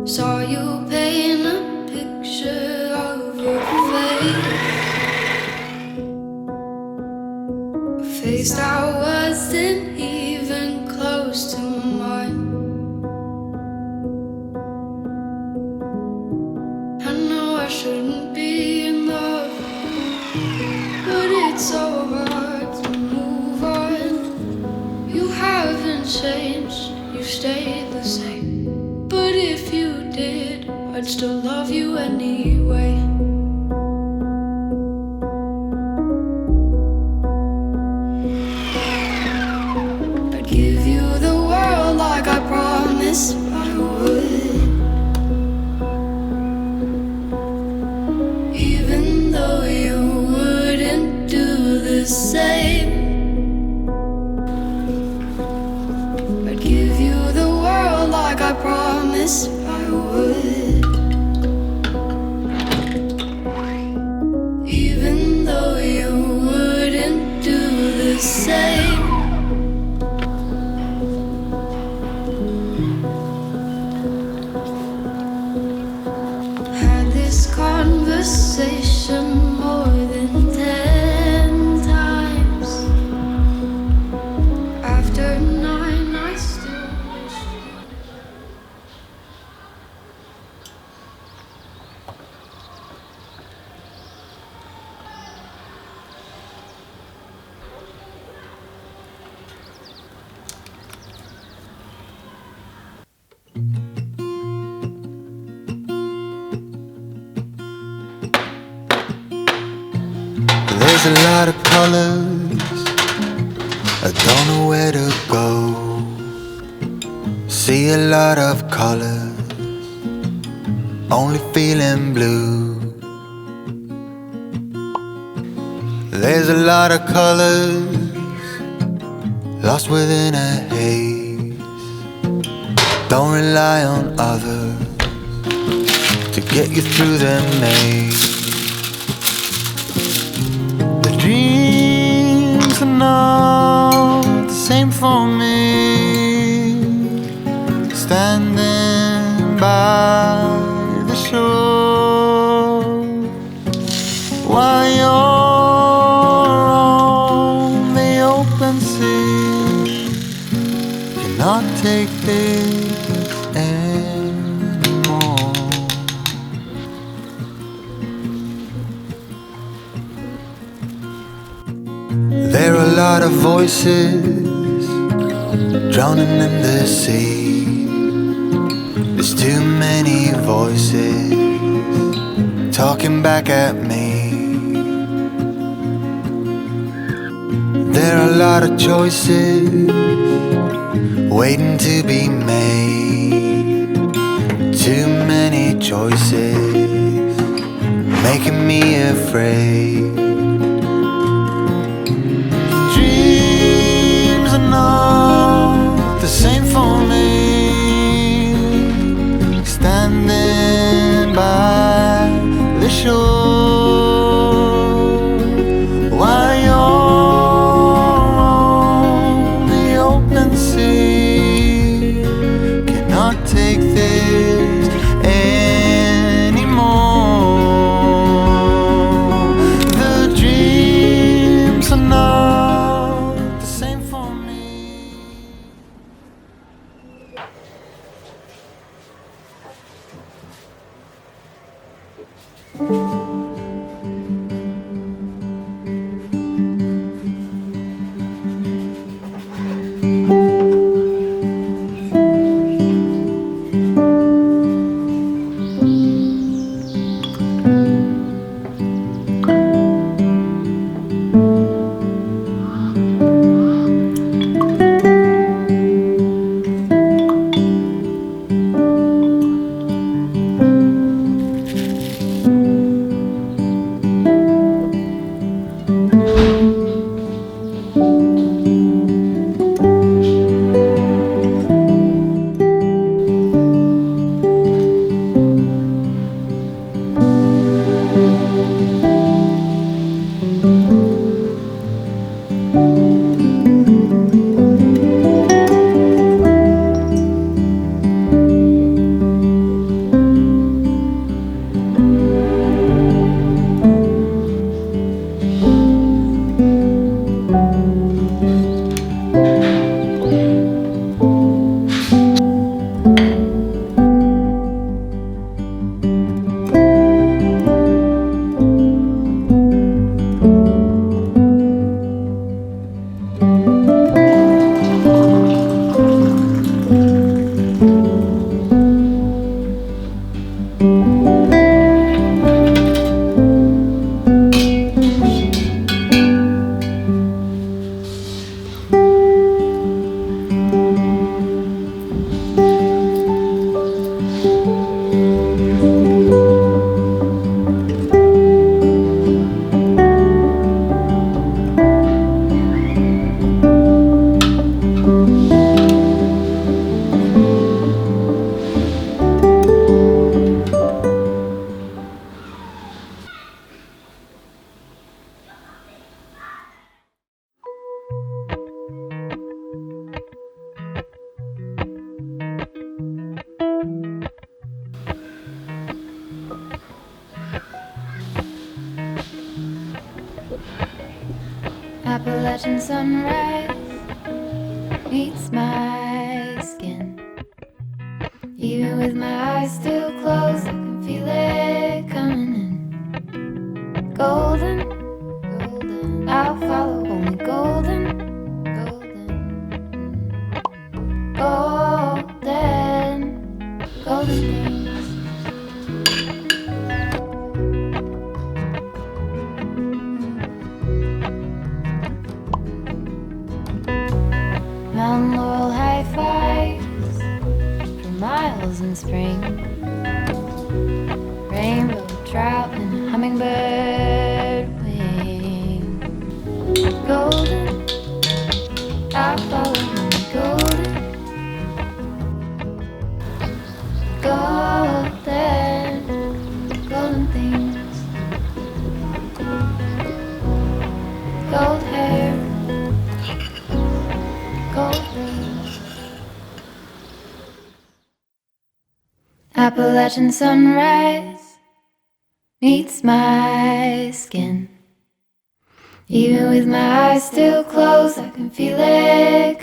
Saw you paint a picture of a face that wasn't even close to mine. I know I shouldn't be in love, but it's so hard to move on. You haven't changed, you stayed the same. But if you did, I'd still love you anyway. I'd give you the world like I promised I would, even though you wouldn't do the same. I'd give you the world like I promised I would, even though you wouldn't do the same. Had this conversation more than 10 times. After 9 I still wish you. There's a lot of colors, I don't know where to go. See a lot of colors, only feeling blue. There's a lot of colors, lost within a haze. Don't rely on others to get you through the maze. Dreams are not the same for me. Standing by the shore while you're on the open sea, cannot take this anymore. There are a lot of voices drowning in the sea. There's too many voices talking back at me. There are a lot of choices waiting to be made. Too many choices making me afraid. Not the same for me. Standing by the shore while you're on the open sea, cannot take this anymore. The dreams are not the same for me. Appalachian sunrise meets my skin. Even with my eyes still closed, I can feel it coming in. Golden, golden, I'll follow only golden, golden, golden, golden things. Mountain laurel high fives for miles in spring. Rainbow trout and a hummingbird wing. Golden, I'll follow only golden, golden, golden things. Gold hair, gold rings. Appalachian sunrise meets my skin. Even with my eyes still closed, I can feel it